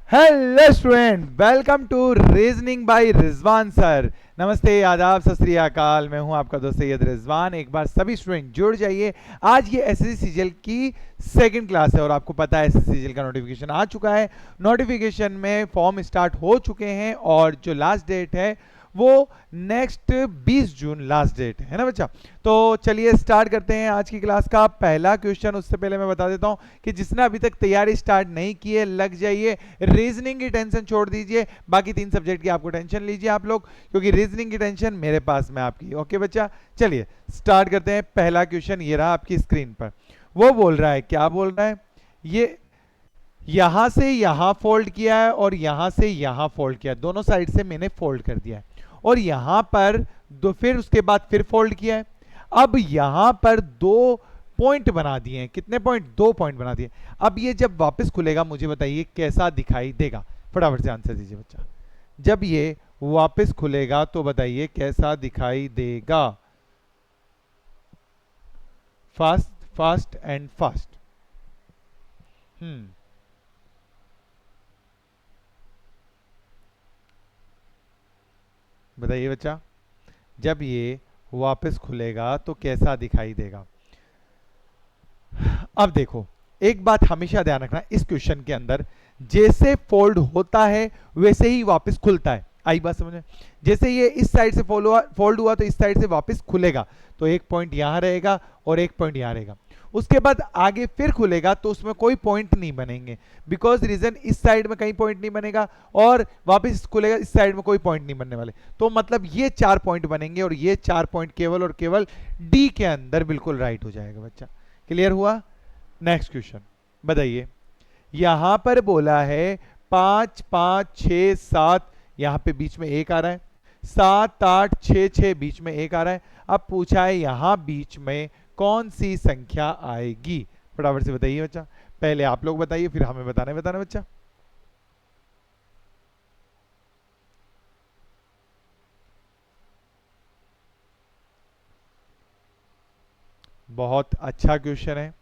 Hello student, welcome to reasoning by Rizwan sir. नमस्ते, आदाब, सत श्री अकाल। मैं हूं आपका दोस्त सैयद रिजवान। एक बार सभी स्टूडेंट जुड़ जाइए। आज ये एसएससी सीजीएल की सेकंड क्लास है और आपको पता है एसएससी सीजीएल का नोटिफिकेशन आ चुका है। नोटिफिकेशन में फॉर्म स्टार्ट हो चुके हैं और जो लास्ट डेट है वो नेक्स्ट 20 जून लास्ट डेट है ना बच्चा। तो चलिए स्टार्ट करते हैं आज की क्लास का पहला क्वेश्चन। उससे पहले मैं बता देता हूं कि जिसने अभी तक तैयारी स्टार्ट नहीं की है लग जाइए। रीजनिंग की टेंशन छोड़ दीजिए, बाकी 3 सब्जेक्ट की आपको टेंशन लीजिए आप लोग, क्योंकि रीजनिंग की टेंशन मेरे पास में आपकी। ओके बच्चा, चलिए स्टार्ट करते हैं। पहला क्वेश्चन ये रहा आपकी स्क्रीन पर। वो बोल रहा है, क्या बोल रहा है, ये यहां से यहां फोल्ड किया है और यहां से यहां फोल्ड किया है, दोनों साइड से मैंने फोल्ड कर दिया है और यहां पर दो, फिर उसके बाद फिर फोल्ड किया है। अब यहां पर 2 पॉइंट बना दिए हैं। कितने पॉइंट? 2 पॉइंट बना दिए। अब ये जब वापस खुलेगा मुझे बताइए कैसा दिखाई देगा। फटाफट से आंसर दीजिए बच्चा। जब ये वापस खुलेगा तो बताइए कैसा दिखाई देगा। Fast fast and fast. बताइए बच्चा, जब ये वापस खुलेगा तो कैसा दिखाई देगा। अब देखो, एक बात हमेशा ध्यान रखना इस क्वेश्चन के अंदर, जैसे फोल्ड होता है वैसे ही वापस खुलता है। आई बात समझ में? जैसे ये इस साइड से फोल्ड हुआ तो इस साइड से वापस खुलेगा, तो एक पॉइंट यहां रहेगा और एक पॉइंट यहां रहेगा। उसके बाद आगे फिर खुलेगा तो उसमें कोई पॉइंट नहीं बनेंगे, बिकॉज रीजन इस साइड में कहीं पॉइंट नहीं बनेगा और वापस खुलेगा इस साइड में कोई पॉइंट नहीं बनने वाले। तो मतलब ये 4 पॉइंट बनेंगे और ये 4 पॉइंट केवल और केवल डी के अंदर बिल्कुल राइट हो जाएगा बच्चा। क्लियर हुआ? नेक्स्ट क्वेश्चन बताइए। यहां पर बोला है 5 5 6 7, यहां पे बीच में एक आ रहा है। 7 8 6 6 बीच में एक आ रहा है। अब पूछा है यहां बीच में कौन सी संख्या आएगी। फटाफट से बताइए बच्चा। पहले आप लोग बताइए फिर हमें बताना बच्चा। बहुत अच्छा क्वेश्चन है।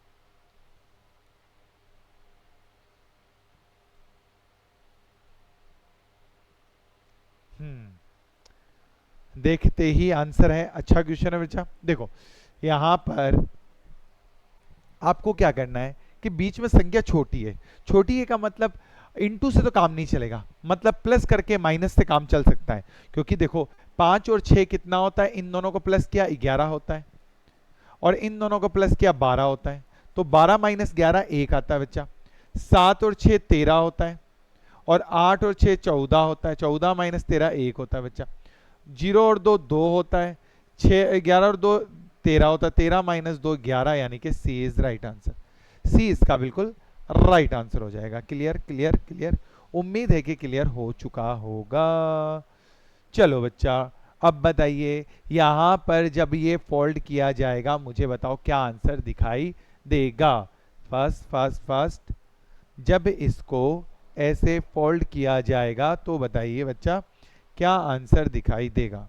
देखते ही आंसर है। अच्छा क्वेश्चन है बच्चा। देखो यहां पर आपको क्या करना है कि बीच में संख्या छोटी है। छोटी है का मतलब इनटू से तो काम नहीं चलेगा, मतलब प्लस करके माइनस से काम चल सकता है। क्योंकि देखो 5 और 6 कितना होता है, इन दोनों को प्लस किया 11 होता है और इन दोनों को प्लस किया 12 होता है। तो 12 माइनस 11 1 आता है बच्चा। 7 और 6 13 होता है और 8 और 6 14 होता है। 14 माइनस 13 1 होता है बच्चा। 0 और 2 2 होता है। 6 11 और 2 13 होता है। 13 माइनस 2 11, यानी कि सी इज राइट आंसर। सी इसका बिल्कुल राइट आंसर हो जाएगा। Clear clear clear. उम्मीद है कि क्लियर हो चुका होगा। चलो बच्चा, अब बताइए यहां पर जब ये फोल्ड किया जाएगा मुझे बताओ क्या आंसर दिखाई देगा। Fast fast fast. जब इसको ऐसे फोल्ड किया जाएगा तो बताइए बच्चा क्या आंसर दिखाई देगा।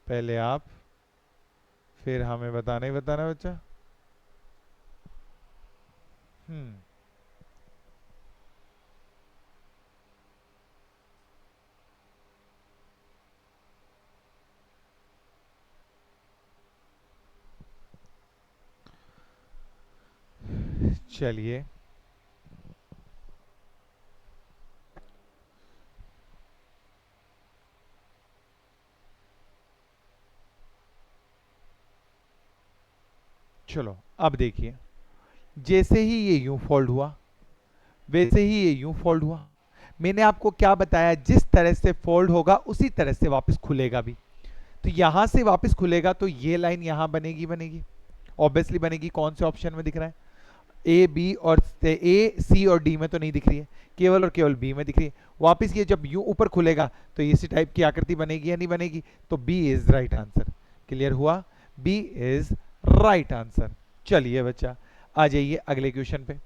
पहले आप फिर हमें बताना बच्चा। हम्म चलिए चलो अब देखिए, जैसे ही ये यूं फोल्ड हुआ वैसे ही ये यूं फोल्ड हुआ। मैंने आपको क्या बताया, जिस तरह से फोल्ड होगा उसी तरह से वापस खुलेगा भी। तो यहां से वापस खुलेगा तो ये लाइन यहां बनेगी ऑब्वियसली बनेगी। कौन से ऑप्शन में दिख रहा है? ए बी और ए सी और डी में तो नहीं दिख रही है, केवल और केवल बी में दिख रही है। वापस ये जब यूं ऊपर खुलेगा तो इसी टाइप की आकृति बनेगी या नहीं बनेगी? तो B is right answer. Clear हुआ? B is right answer. चलिए बच्चा आ जाइए अगले क्वेश्चन पे।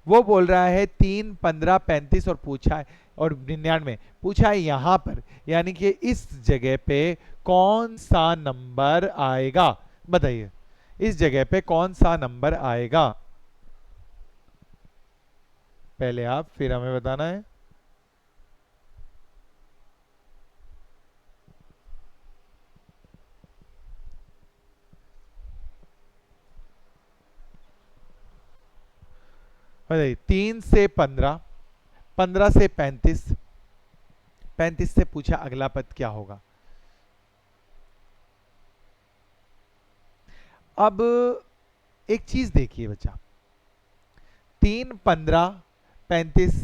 वो बोल रहा है 3 15 35 और पूछा है और 99 पूछा है यहां पर, यानी कि इस जगह पे कौन सा नंबर आएगा। बताइए इस जगह पे कौन सा नंबर आएगा। पहले आप फिर हमें बताना है। बताइए 3 से 15, 15 से 35, 35 से पूछा अगला पद क्या होगा। अब एक चीज देखिए बच्चा, 3, 15, 35,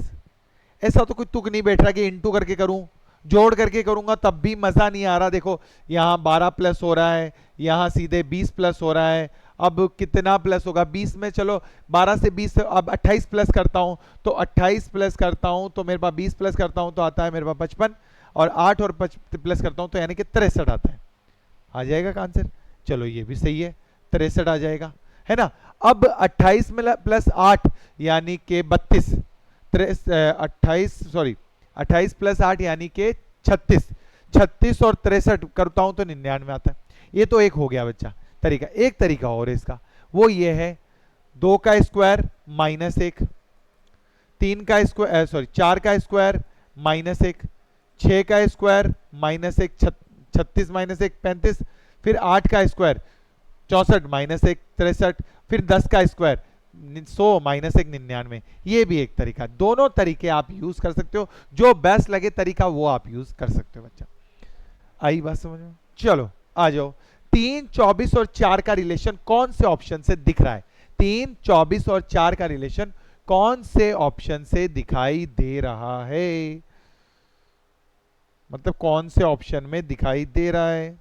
ऐसा तो कोई तुक नहीं बैठ रहा कि इंटू करके करूं, जोड़ करके करूंगा तब भी मजा नहीं आ रहा। देखो यहाँ 12 प्लस हो रहा है, यहाँ सीधे 20 प्लस हो रहा है। अब कितना प्लस होगा 20 में, चलो 12 से 20 अब 28 प्लस करता हूं, तो 28 प्लस करता हूं तो मेरे पास 20 प्लस करता हूं तो आता है मेरे पास 55, और 8 और प्लस करता हूं तो यानी कि 63 आता है। आ जाएगा का आंसर। चलो ये भी सही है, 63 आ जाएगा, है ना। अब 28 में प्लस 8 यानी कि 32, 28 प्लस 8 यानी कि 36, 36 और 63 करता हूं तो 99 आता है। ये तो एक हो गया बच्चा तरीका। एक तरीका और है इसका, वो ये है 2 का स्क्वायर माइनस 1, 3 का स्क्वायर सॉरी 4 का स्क्वायर माइनस 1, 6 का स्क्वायर माइनस 1, 36 माइनस 1 35, फिर 8 का स्क्वायर 64 माइनस 1 63, फिर 10 का स्क्वायर 100 माइनस 1 99। ये भी एक तरीका। दोनों तरीके आप यूज कर सकते हो, जो बेस्ट लगे तरीका वो आप यूज कर सकते हो बच्चा। आई बात समझ में। चलो आ जाओ, 3, 24 और 4 का रिलेशन कौन से ऑप्शन से दिख रहा है। 3, 24 और 4 का रिलेशन कौन से ऑप्शन से दिखाई दे रहा है, मतलब कौन से ऑप्शन में दिखाई दे रहा है।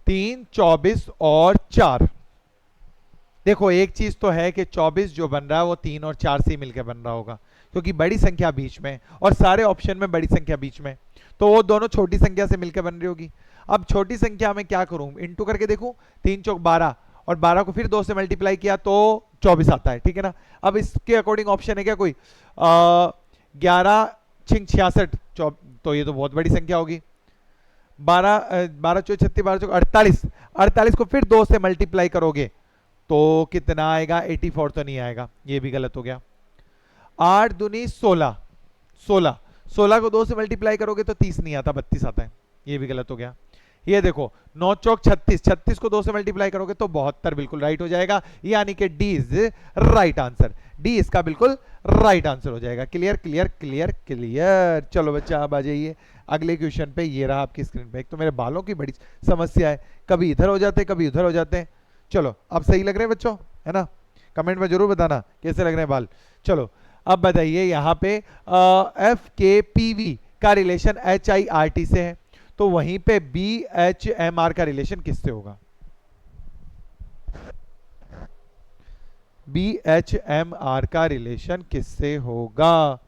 तीन, 24 और 4। देखो एक चीज तो है कि 24 जो बन रहा है वो 3 और 4 से मिलकर बन रहा होगा, क्योंकि बड़ी संख्या बीच में और सारे ऑप्शन में बड़ी संख्या बीच में, तो वो दोनों छोटी संख्या से मिलकर बन रही होगी। अब छोटी संख्या में क्या करूं, इंटू करके देखूं, 3 चौक 12 और 12 को फिर 2 से मल्टीप्लाई किया तो 24 आता है, ठीक है ना। अब इसके अकॉर्डिंग ऑप्शन है क्या कोई, 11 छिंग 66, तो ये तो बहुत बड़ी संख्या होगी। 12 चौक 36, 12 चौक 48, 48 को फिर 2 से मल्टीप्लाई करोगे तो कितना आएगा, 84 तो नहीं आएगा, ये भी गलत हो गया। 8 दूनी 16, 16, 16 को 2 से मल्टीप्लाई करोगे तो 30 नहीं आता, 32 आता है, ये भी गलत हो गया। ये देखो 9 चौक 36, 36 को 2 से मल्टीप्लाई करोगे तो 72 बिल्कुल राइट हो जाएगा, यानी कि D is right answer. D इसका बिल्कुल राइट आंसर हो जाएगा। Clear clear clear clear. चलो बच्चा अब आ जाइए अगले क्वेश्चन पे। ये रहा आपकी स्क्रीन पे। एक तो मेरे बालों की बड़ी समस्या है, कभी इधर हो जाते हैं कभी उधर हो जाते हैं। चलो अब सही लग रहे हैं बच्चों, है ना। कमेंट में जरूर बताना कैसे लग रहे हैं बाल। चलो अब बताइए यहाँ पे एफ के पी वी का relation H I R T से है, तो वहीं पे बी एच एम आर का रिलेशन किससे होगा। बी एच एम आर का रिलेशन किससे होगा।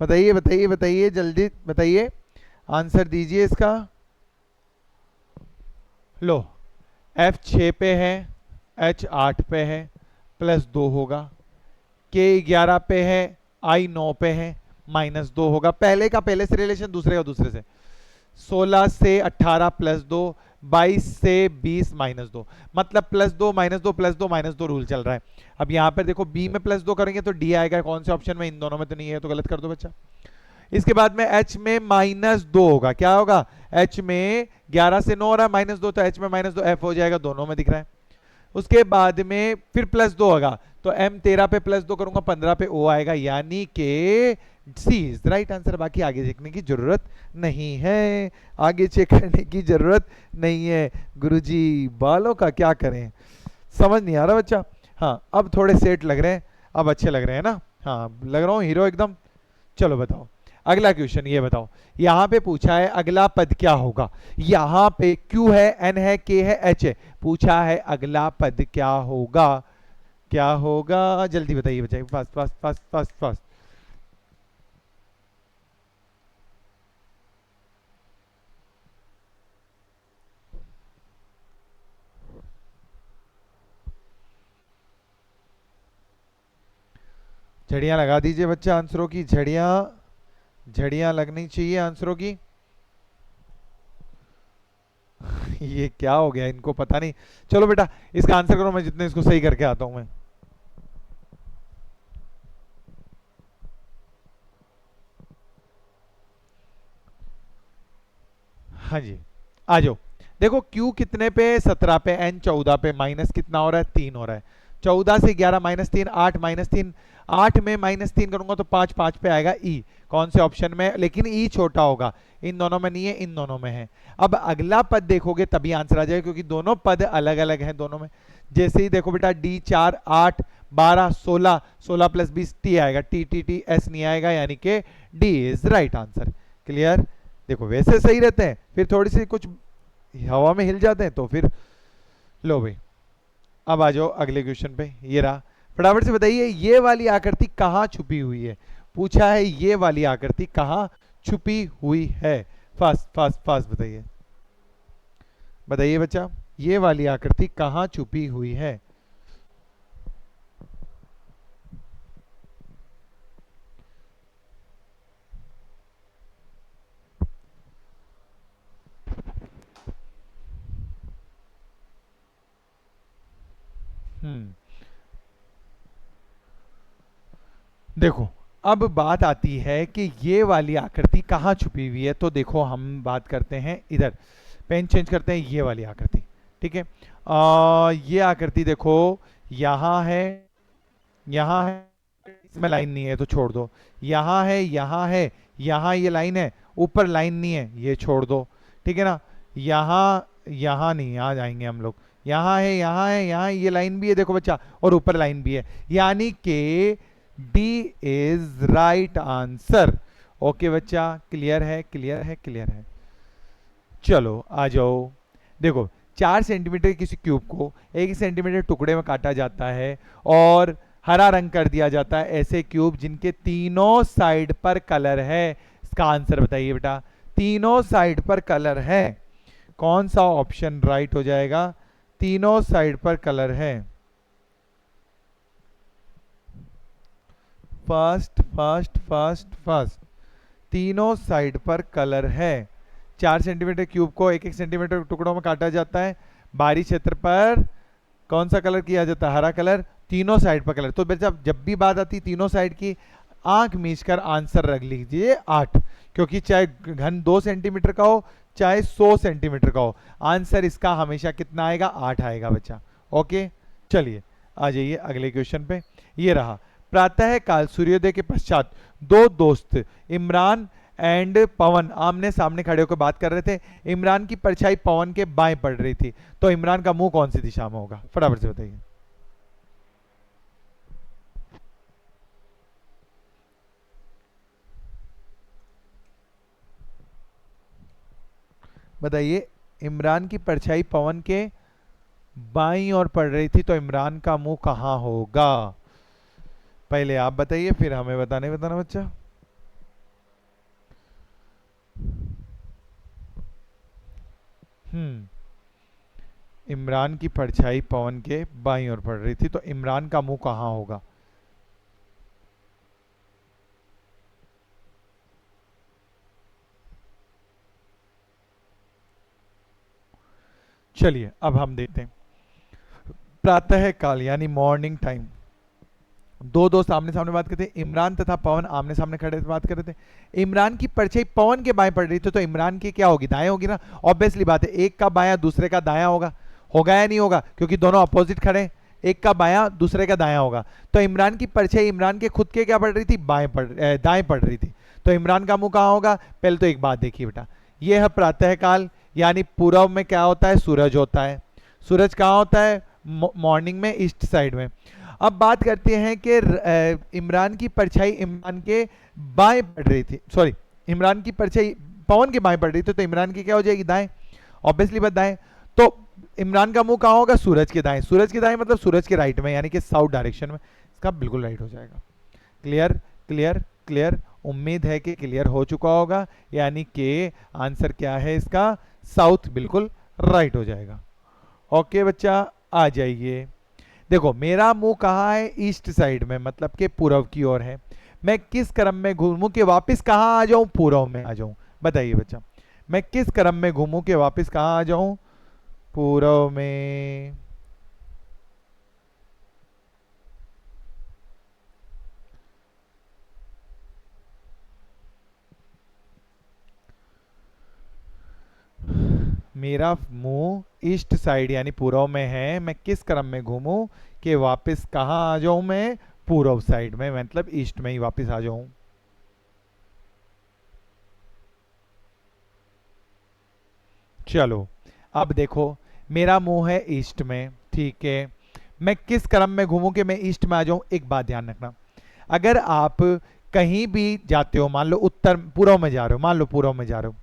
बताइए बताइए बताइए जल्दी बताइए, आंसर दीजिए इसका। लो एफ 6 पे है, एच 8 पे है, प्लस 2 होगा। के 11 पे है, आई 9 पे है, माइनस 2 होगा। पहले का पहले से रिलेशन, दूसरे का दूसरे से। 16 से 18 प्लस 2, 22 से 20 माइनस 2, मतलब plus 2 minus 2 plus 2 minus 2 rule चल रहा है। अब यहाँ पर देखो बी में प्लस 2 करेंगे तो डी आएगा, कौन से ऑप्शन में, इन दोनों में तो नहीं है, तो गलत कर दो बच्चा। इसके बाद में एच में माइनस 2 होगा, क्या होगा, एच में 11 से 9 हो रहा है, माइनस 2 तो एच में माइनस 2 एफ हो जाएगा, दोनों में दिख रहा है। उसके बाद में फिर प्लस 2 होगा, तो एम 13 पे प्लस 2 करूंगा 15 पे ओ आएगा, यानी कि सी इज राइट आंसर। बाकी आगे देखने की जरूरत नहीं है, आगे चेक करने की जरूरत नहीं है। गुरुजी बालों का क्या करें, समझ नहीं आ रहा बच्चा। हाँ अब थोड़े सेट लग रहे हैं, अब अच्छे लग रहे हैं ना। हाँ लग रहा हूँ हीरो एकदम। चलो बताओ अगला क्वेश्चन, ये बताओ यहां पे पूछा है अगला पद क्या होगा। यहां पे Q है, N है, K है, H है, पूछा है अगला पद क्या होगा। क्या होगा जल्दी बताइए बच्चे, fast fast fast fast fast. झड़ियां लगा दीजिए बच्चा, आंसरों की झड़ियां, झड़ियां लगनी चाहिए आंसरों की। ये क्या हो गया, इनको पता नहीं। चलो बेटा इसका आंसर करो, मैं जितने इसको सही करके आता हूं मैं। हाँ जी, आ जाओ। देखो Q कितने पे, 17 पे, N 14 पे, माइनस कितना हो रहा है, 3 हो रहा है। 14 से 11 माइनस 3, 8 माइनस 3, 8 में माइनस 3 करूंगा तो 5, 5 पे आएगा ई। कौन से ऑप्शन में, लेकिन ई छोटा होगा, इन दोनों में नहीं है, इन दोनों में है। अब अगला पद देखोगे तभी आंसर आ जाएगा, क्योंकि दोनों पद अलग अलग हैं दोनों में। जैसे ही देखो बेटा डी 4, 8, 12, 16, 16 प्लस 20 टी आएगा, टी टी टी एस नहीं आएगा, यानी कि D is right answer. Clear. देखो वैसे सही रहते हैं, फिर थोड़ी सी कुछ हवा में हिल जाते हैं तो फिर। लो भाई अब आ जाओ अगले क्वेश्चन पे, ये रहा। फटाफट से बताइए ये वाली आकृति कहाँ छुपी हुई है। पूछा है ये वाली आकृति कहाँ छुपी हुई है। फास्ट फास्ट फास्ट बताइए, बताइए बच्चा, ये वाली आकृति कहाँ छुपी हुई है। हम्म, देखो अब बात आती है कि ये वाली आकृति कहाँ छुपी हुई है। तो देखो हम बात करते हैं इधर, पेन चेंज करते हैं, ये वाली आकृति। ठीक है, ये आकृति देखो यहाँ है, यहाँ है, इसमें लाइन नहीं है तो छोड़ दो। यहाँ है, यहाँ है, यहाँ ये लाइन है, ऊपर लाइन नहीं है, ये छोड़ दो। ठीक है ना। यहाँ, यहाँ नहीं, यहाँ जाएंगे हम लोग। यहाँ है, यहाँ है, यहाँ ये लाइन भी है देखो बच्चा, और ऊपर लाइन भी है, यानी कि D is right answer. Okay बच्चा, क्लियर है, क्लियर है, क्लियर है। चलो आ जाओ। देखो 4 सेंटीमीटर किसी क्यूब को 1 सेंटीमीटर टुकड़े में काटा जाता है और हरा रंग कर दिया जाता है, ऐसे क्यूब जिनके तीनों साइड पर कलर है। इसका आंसर बताइए बेटा, तीनों साइड पर कलर है, कौन सा ऑप्शन राइट हो जाएगा। तीनों साइड पर कलर है, फास्ट फास्ट फास्ट फास्ट, तीनों साइड पर कलर है। 4 सेंटीमीटर क्यूब को 1 1 सेंटीमीटर टुकड़ों में काटा जाता है, बाहरी क्षेत्र पर कौन सा कलर किया जाता है, हरा कलर, तीनों साइड पर कलर। तो बेटा जब भी बात आती तीनों साइड की, आंख मीच कर आंसर रख लीजिए 8, क्योंकि चाहे घन 2 सेंटीमीटर का हो चाहे 100 सेंटीमीटर का हो, आंसर इसका हमेशा कितना आएगा, 8 आएगा बच्चा। ओके चलिए आ जाइए अगले क्वेश्चन पे। ये रहा, प्रातः काल सूर्योदय के पश्चात दो दोस्त इमरान एंड पवन आमने सामने खड़े होकर बात कर रहे थे। इमरान की परछाई पवन के बाएं पड़ रही थी, तो इमरान का मुंह कौन सी दिशा में होगा, फटाफट से बताइए। बताइए, इमरान की परछाई पवन के बाईं ओर पड़ रही थी, तो इमरान का मुंह कहां होगा। पहले आप बताइए फिर हमें बताने बताना बच्चा। इमरान की परछाई पवन के बाईं ओर पड़ रही थी, तो इमरान का मुंह कहां होगा। चलिए अब हम देखते हैं। प्रातः काल यानी मॉर्निंग टाइम, दो दोस्त आमने सामने बात करते हैं, इमरान तथा पवन आमने सामने खड़े बात कर रहे थे। इमरान की परछाई पवन के बाएं पड़ रही थी, तो इमरान की क्या होगी, दाएं होगी ना। ऑब्वियसली बात है, एक का बायां दूसरे का दायां होगा, होगा या नहीं होगा, क्योंकि दोनों अपोजिट खड़े हैं, एक का बायां दूसरे का दायां होगा। तो इमरान की परछाई इमरान के खुद के क्या पड़ रही थी, दाएं पड़ रही थी, तो इमरान का मुंह कहां होगा। पहले तो एक बात देखिए बेटा, यह है प्रातः काल, यानी पूर्व में क्या होता है, सूरज होता है। सूरज कहाँ होता है, मॉर्निंग में, ईस्ट साइड में। अब बात करते हैं कि इमरान की परछाई इमरान के बाएं पड़ रही थी, सॉरी इमरान की परछाई पवन के बाएं पड़ रही थी, तो इमरान की क्या हो जाएगी, दाएं, ऑब्वियसली बात दाएं। तो इमरान का मुंह कहाँ होगा, सूरज के दाएं। सूरज के दाएं मतलब सूरज के राइट में, यानी कि साउथ डायरेक्शन में, इसका बिल्कुल राइट हो जाएगा। क्लियर क्लियर क्लियर, उम्मीद है कि क्लियर हो चुका होगा, यानी कि आंसर क्या है इसका, साउथ बिल्कुल राइट हो जाएगा। ओके बच्चा आ जाइए। देखो मेरा मुंह कहाँ है, ईस्ट साइड में, मतलब कि पूर्व की ओर है। मैं किस क्रम में घूमूं कि वापस कहाँ आ जाऊं, पूर्व में आ जाऊं? बताइए बच्चा, मैं किस क्रम में घूमूं कि वापस कहाँ आ जाऊं, पूर्व में। मेरा मुंह ईस्ट साइड यानी पूर्व में है, मैं किस क्रम में घूमूं कि वापस कहाँ आ जाऊं मैं, पूर्व साइड में, मतलब ईस्ट में ही वापस आ जाऊं। चलो अब देखो, मेरा मुंह है ईस्ट में, ठीक है। मैं किस क्रम में घूमूं कि मैं ईस्ट में आ जाऊं? एक बात ध्यान रखना, अगर आप कहीं भी जाते हो, मान लो उत्तर पूर्व में जा रहे हो, मान लो पूर्व में जा रहे हो,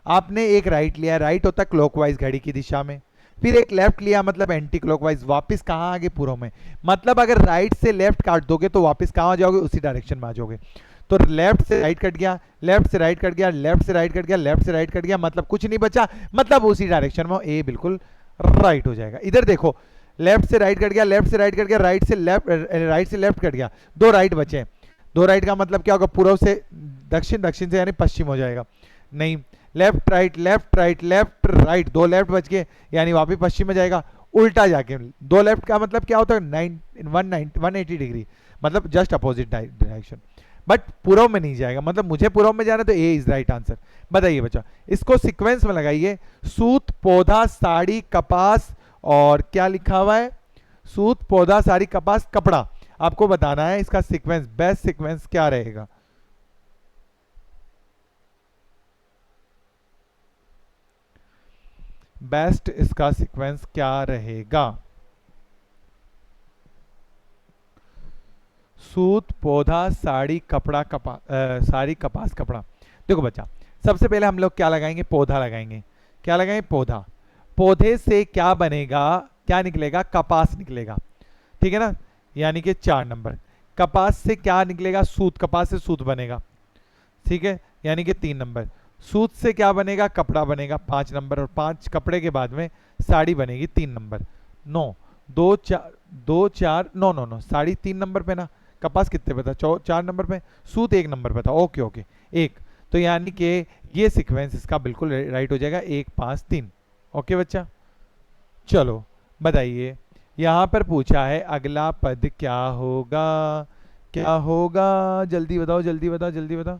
आपने एक राइट लिया, राइट होता है क्लॉकवाइज घड़ी की दिशा में, फिर एक लेफ्ट लिया मतलब एंटी क्लॉकवाइज, वापस कहाँ आ गए, पूर्व में। मतलब अगर राइट से लेफ्ट काट दोगे तो वापस कहाँ आ जाओगे, उसी डायरेक्शन में आ जाओगे। तो लेफ्ट से राइट कट गया, लेफ्ट से राइट कट गया, लेफ्ट से राइट कट गया, लेफ्ट से राइट कट गया, मतलब कुछ नहीं बचा, मतलब उसी डायरेक्शन में ए बिल्कुल राइट हो जाएगा। इधर देखो, लेफ्ट से राइट कट गया, लेफ्ट से राइट कट गया, राइट से लेफ्ट, राइट से लेफ्ट कट गया, दो राइट बचे। दो राइट का मतलब क्या होगा, पूर्व से दक्षिण, दक्षिण से यानी पश्चिम हो जाएगा। नहीं, left right left right left right, दो लेफ्ट बच गए यानी वापिस पश्चिम में जाएगा। उल्टा जाके दो लेफ्ट का मतलब क्या होता है, 180 डिग्री, मतलब जस्ट अपोजिट डायरेक्शन, बट पूर्व में नहीं जाएगा, मतलब मुझे पूर्व में जाना है, तो ए इज राइट आंसर। बताइए बच्चा, इसको सीक्वेंस में लगाइए, सूत पौधा साड़ी कपास, और क्या लिखा हुआ है, सूत पौधा साड़ी कपास कपड़ा। आपको बताना है इसका सीक्वेंस, बेस्ट सीक्वेंस क्या रहेगा। बेस्ट इसका सीक्वेंस क्या रहेगा, सूत पौधा साड़ी कपड़ा साड़ी कपास कपड़ा। देखो बच्चा, सबसे पहले हम लोग क्या लगाएंगे, पौधा लगाएंगे। क्या लगाएंगे, पौधा। पौधे से क्या बनेगा, क्या निकलेगा, कपास निकलेगा, ठीक है ना, यानी कि 4 नंबर। कपास से क्या निकलेगा, सूत, कपास से सूत बनेगा, ठीक है, यानी कि 3 नंबर। सूत से क्या बनेगा, कपड़ा बनेगा, 5 नंबर, और 5 कपड़े के बाद में साड़ी बनेगी, 3 नंबर। 9, 2 4, 2 4, 9 9 9, साड़ी 3 नंबर पे ना, कपास कितने पे था, 4 नंबर पे, सूत 1 नंबर पे था, ओके ओके, एक। तो यानी कि ये सीक्वेंस इसका बिल्कुल राइट हो जाएगा, 1 5 3। ओके बच्चा, चलो बताइए, यहाँ पर पूछा है अगला पद क्या होगा, क्या होगा, जल्दी बताओ जल्दी बताओ जल्दी बताओ।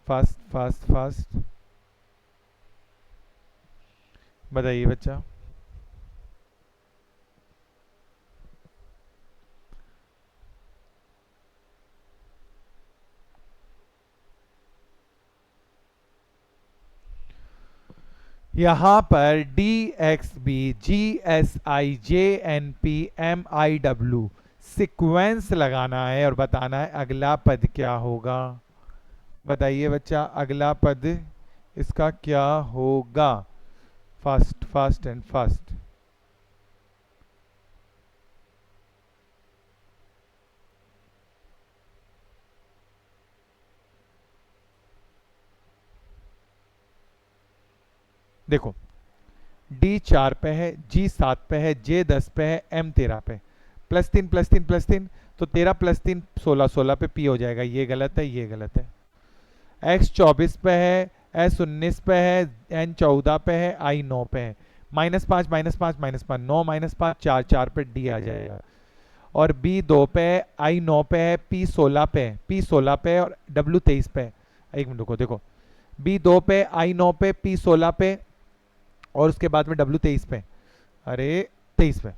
फास्ट फास्ट फास्ट, बताइए बच्चा। यहाँ पर D X B G S I J N P M I W sequence लगाना है और बताना है अगला पद क्या होगा। बताइए बच्चा, अगला पद इसका क्या होगा, फास्ट फास्ट एंड फास्ट। देखो, डी 4 पे है, जी 7 पे है, जे 10 पे है, एम 13 पे, +3 +3 +3, तो 13 + 3 16, 16 पे पी हो जाएगा, ये गलत है ये गलत है। एक्स 24 पे है, एस 19 पे है, एन 14 पे है, आई 9 पे है, -5 -5 -5, 9 -5 4, 4 पे डी आ जाएगा। और बी 2 पे है, आई 9 पे है, पी 16 पे है, पी 16 पे है, और डब्ल्यू 23 पे है। एक मिनट रुको, देखो, बी 2 पे, आई 9 पे, पी 16 पे, और उसके बाद में डब्ल्यू 23 पे, अरे 23 पे।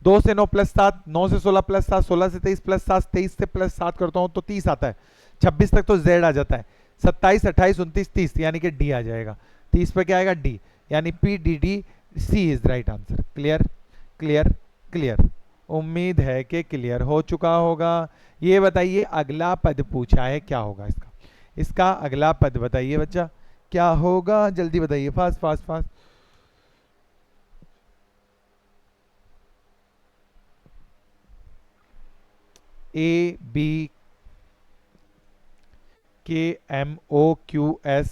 2 से 9 + 7, 9 से 16 + 7, 16 से 23 + 7, 23 से +7 करता हूँ तो 30 आता है, 26 तक तो जेड आ जाता है, 27 28 29 30 यानी कि डी आ जाएगा। 30 पे क्या आएगा, डी, यानी P D D C is right answer. Clear clear clear, उम्मीद है कि क्लियर हो चुका होगा। ये बताइए अगला पद पूछा है क्या होगा इसका, इसका अगला पद बताइए बच्चा, क्या होगा, जल्दी बताइए, fast fast fast. A B, KMOQS,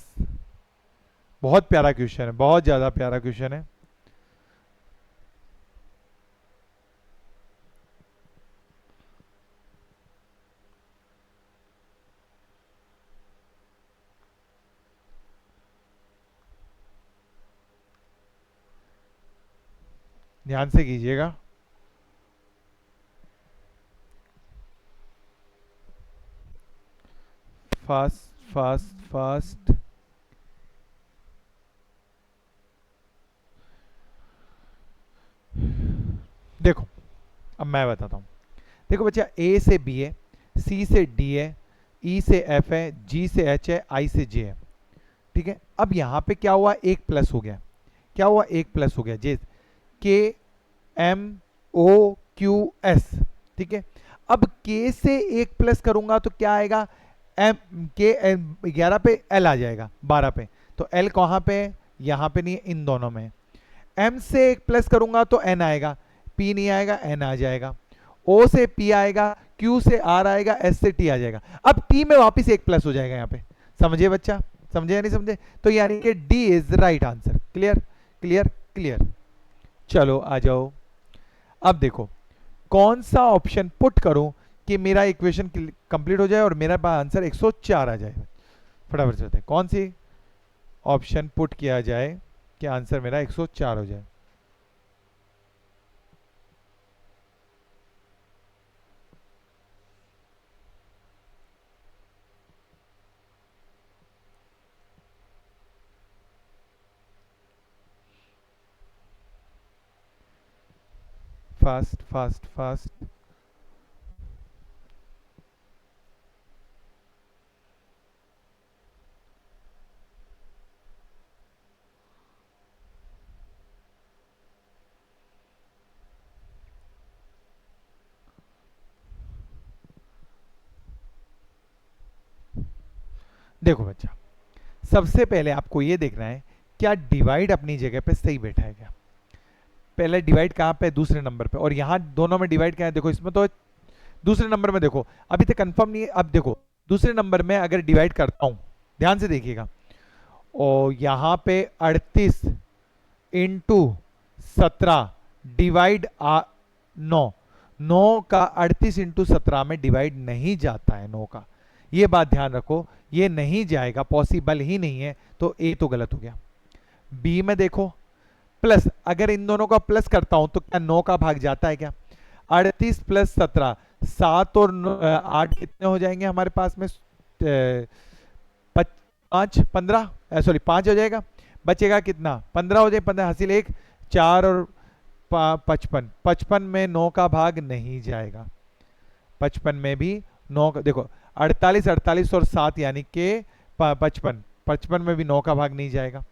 बहुत प्यारा क्वेश्चन है, बहुत ज्यादा प्यारा क्वेश्चन है। ध्यान से कीजिएगा। Fast fast fast. देखो अब मैं बताता हूं। देखो बच्चा, ए से बी है, सी से डी है, ई से एफ है, जी से एच है, आई से जे है। ठीक है, अब यहां पे क्या हुआ, एक प्लस हो गया। क्या हुआ, एक प्लस हो गया। जे के एम ओ क्यू एस। ठीक है, अब के से एक प्लस करूंगा तो क्या आएगा, एम के 11 पे एल आ जाएगा 12 पे। तो एल कहां पे है, यहां पे नहीं है, इन दोनों में। एम से एक प्लस करूंगा तो एन आएगा, पी नहीं आएगा, एन आ जाएगा। ओ से पी आएगा, क्यू से आर आएगा, एस से टी आ जाएगा। अब टी में वापिस एक प्लस हो जाएगा यहाँ पे। समझे बच्चा, समझे या नहीं समझे? तो यानी कि D is right answer. Clear clear clear. चलो आ जाओ। अब देखो कौन सा ऑप्शन पुट करूं कि मेरा इक्वेशन कंप्लीट हो जाए और मेरा आंसर 104 आ जाए। फटाफट से बताएं कौन सी ऑप्शन पुट किया जाए कि आंसर मेरा 104 हो जाए। Fast fast fast. देखो बच्चा, सबसे पहले आपको ये देखना है क्या डिवाइड अपनी जगह पे सही बैठा है क्या। पहले डिवाइड कहां पे, दूसरे नंबर पे, और यहां दोनों में डिवाइड क्या है, देखो इसमें तो दूसरे नंबर में देखो अभी तक कंफर्म नहीं है। अब देखो दूसरे नंबर में अगर डिवाइड करता हूं, ध्यान से देखिएगा, और यहां पे 38 इंटू 17 डिवाइड 9। 9 का 38 इंटू 17 में डिवाइड नहीं जाता है 9 का, ये बात ध्यान रखो, ये नहीं जाएगा, पॉसिबल ही नहीं है। तो ए तो गलत हो गया। बी में देखो प्लस, अगर इन दोनों का प्लस करता हूं तो क्या 9 का भाग जाता है क्या? 38 प्लस 17, 7 और 8 कितने हो जाएंगे हमारे पास में, 5 15, सॉरी 5 हो जाएगा। बचेगा कितना, 15 हो जाए, 15 हासिल 1, 4 और 55। 55 में 9 का भाग नहीं जाएगा। 55 में भी 9 का, देखो 48 48 और 7 यानी कि 55, 55 में भी 9 का भाग नहीं जाएगा।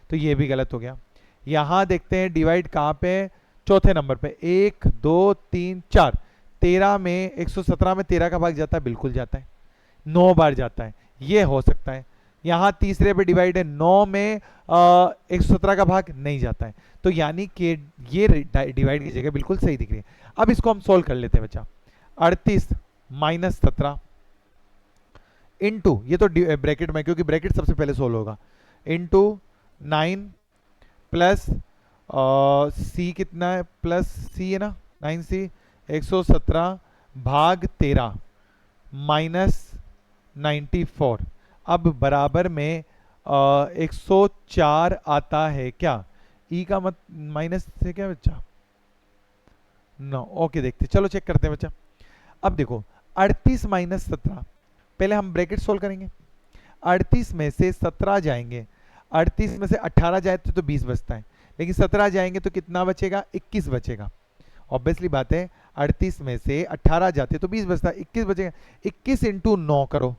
तो ये भी गलत हो गया। यहां देखते हैं डिवाइड कहां पे, चौथे नंबर पे, 1 2 3 4। 13 में 117 में 13 का भाग जाता है, बिल्कुल जाता है, 9 बार जाता है, ये हो सकता है। यहां तीसरे पे डिवाइड है, 9 में 117 का भाग नहीं जाता है। तो यानी कि ये डिवाइड की जगह बिल्कुल सही दिख रही है। अब इसको हम सोल्व कर लेते हैं बच्चा। 38 माइनस 17 इंटू, ये तो ब्रैकेट में क्योंकि ब्रैकेट सबसे पहले सोल्व होगा, इंटू 9 प्लस सी कितना है, प्लस सी है ना, 9c 117 भाग 13 माइनस 94। अब बराबर में 104 आता है क्या? ई का मत माइनस से क्या बच्चा, नो, ओके देखते, चलो चेक करते हैं बच्चा। अब देखो 38 माइनस 17, पहले हम ब्रैकेट सोल्व करेंगे। 38 में से 17 जाएंगे, 38 में से 18 जाए तो 20 बचता है, लेकिन 17 जाएंगे तो कितना बचेगा, 21 बचेगा। ऑब्वियसली बात है, 38 में से 18 जाते तो 20 बचता है, 21 बचेगा। 21 इंटू 9 करो,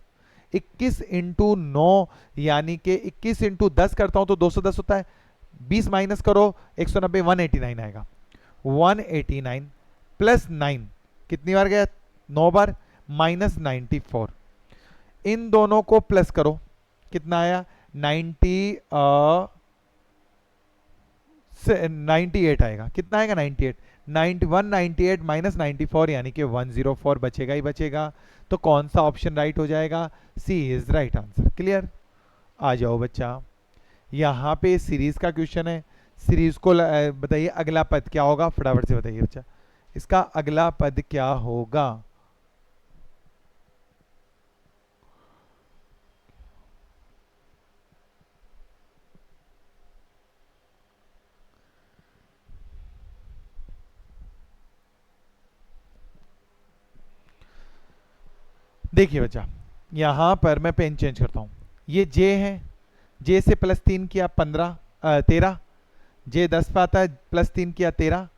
21 इंटू 9 यानी कि 21 इंटू 10 करता हूं तो 210 होता है। 20 माइनस करो, 190, 189 आएगा। 189 प्लस 9 कितनी बार गया, 9 बार, माइनस 94। इन दोनों को प्लस करो, कितना आया, 98 आएगा। कितना आएगा, 98। 91 98 माइनस 94 यानी कि 104 बचेगा ही बचेगा। तो कौन सा ऑप्शन राइट हो जाएगा? सी इज राइट आंसर। क्लियर? आ जाओ बच्चा, यहाँ पे सीरीज का क्वेश्चन है। सीरीज को बताइए अगला पद क्या होगा, फटाफट से बताइए बच्चा, इसका अगला पद क्या होगा? देखिए बच्चा, यहां पर मैं पेन चेंज करता हूं। ये जे है, जे से +3 किया 13, जे 10 पे आता है, +3 किया 13,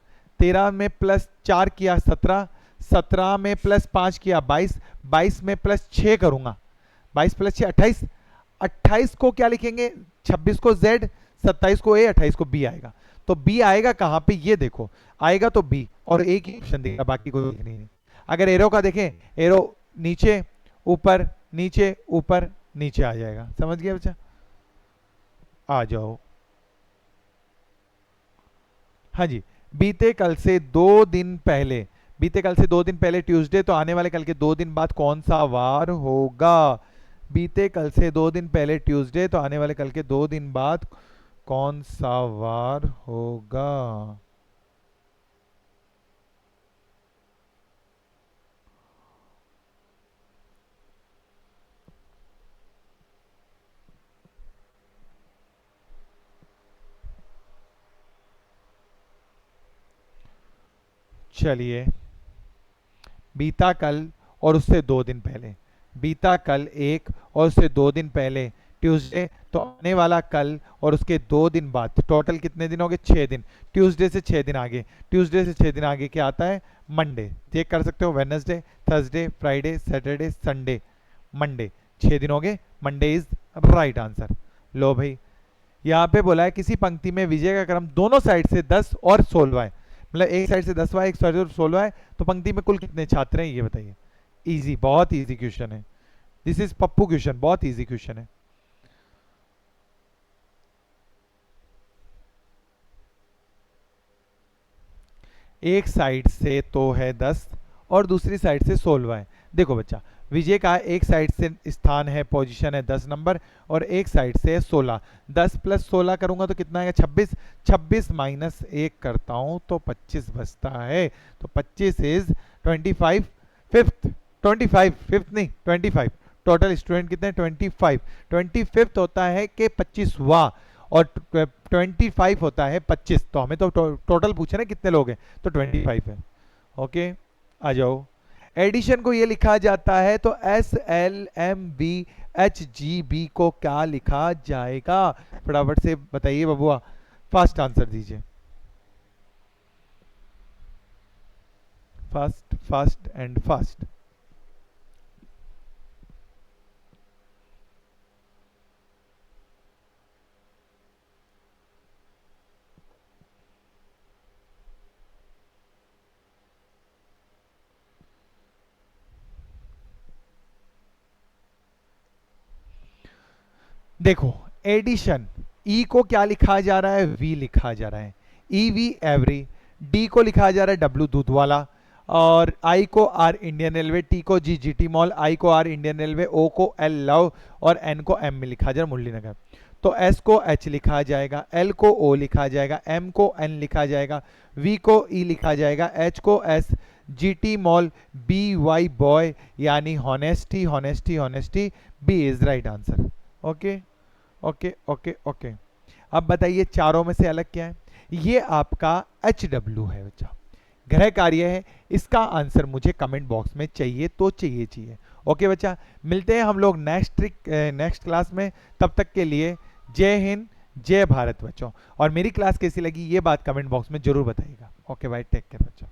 13 में +4 किया 17, 17 में +5 किया 22, 22 में +6 करूंगा, 22 +6 28, 28 को क्या लिखेंगे? 26 को Z, 27 को A, 28 को B आएगा। तो B आएगा कहां पे? ये देखो, आएगा तो B, और एक ही ऑप्शन दिखेगा, बाकी कोई नहीं। अगर एरो का देखें, एरो नीचे ऊपर नीचे ऊपर नीचे आ जाएगा। समझ गया बच्चा? आ जाओ। हाँ जी, बीते कल से 2 दिन पहले, बीते कल से 2 दिन पहले ट्यूसडे, तो आने वाले कल के 2 दिन बाद कौन सा वार होगा? बीते कल से 2 दिन पहले ट्यूसडे, तो आने वाले कल के 2 दिन बाद कौन सा वार होगा? चलिए, बीता कल और उससे 2 दिन पहले, बीता कल एक और उससे 2 दिन पहले ट्यूसडे, तो आने वाला कल और उसके 2 दिन बाद, टोटल कितने दिन हो गए? 6 दिन। ट्यूसडे से 6 दिन आगे, ट्यूसडे से 6 दिन आगे क्या आता है? मंडे। चेक कर सकते हो, Wednesday, Thursday, Friday, Saturday, Sunday, Monday, 6 दिन हो गए। Monday is right answer. लो भाई, यहाँ पे बोला है किसी पंक्ति में विजय का क्रम दोनों साइड से 10 और 16 है, मतलब एक साइड से 10वां है, एक साइड से 16 है, तो पंक्ति में कुल कितने छात्र हैं ये बताइए। इजी, बहुत इजी क्वेश्चन है। दिस इज पप्पू क्वेश्चन, बहुत इजी क्वेश्चन है। एक साइड से तो है 10 और दूसरी साइड से 16 है। देखो बच्चा, विजय का एक साइड से स्थान है, पोजीशन है 10 नंबर, और एक साइड से है 16। 10 + 16 करूंगा तो कितना आएगा? 26। 26 - 1 करता हूं तो 25 बचता है। तो 25 इज 25 फिफ्थ, 25 फिफ्थ नहीं 25। टोटल स्टूडेंट कितने? 25। 25 होता है कि 25वां, और 25 होता है 25। तो हमें तो टोटल पूछे ना कितने लोग हैं, तो 25 है। ओके, आ जाओ। एडिशन को ये लिखा जाता है तो SLMVHGB को क्या लिखा जाएगा? फटाफट से बताइए बबुआ, फास्ट आंसर दीजिए। Fast fast and fast. देखो, एडिशन, ई को क्या लिखा जा रहा है? वी लिखा जा रहा है, ई वी एवरी। डी को लिखा जा रहा है डब्ल्यू दूध वाला, और आई को आर इंडियन रेलवे, टी को जी जीटी मॉल, आई को आर इंडियन रेलवे, ओ को एल लव, और एन को एम में लिखा जा रहा है मुरली नगर। तो एस को एच लिखा जाएगा, एल को ओ लिखा जाएगा, एम को एन लिखा जाएगा, वी को ई लिखा जाएगा, एच को S, GT mall, B Y boy, यानी honesty honesty honesty, B is right answer. Okay okay okay okay. अब बताइए चारों में से अलग क्या है? ये आपका HW है बच्चा, गृह कार्य है। इसका आंसर मुझे कमेंट बॉक्स में चाहिए तो चाहिए। ओके बच्चा, मिलते हैं हम लोग नेक्स्ट क्लास में। तब तक के लिए जय हिंद, जय भारत बच्चों। और मेरी क्लास कैसी लगी ये बात कमेंट बॉक्स में जरूर बताइएगा। ओके भाई, टेक केयर बच्चों।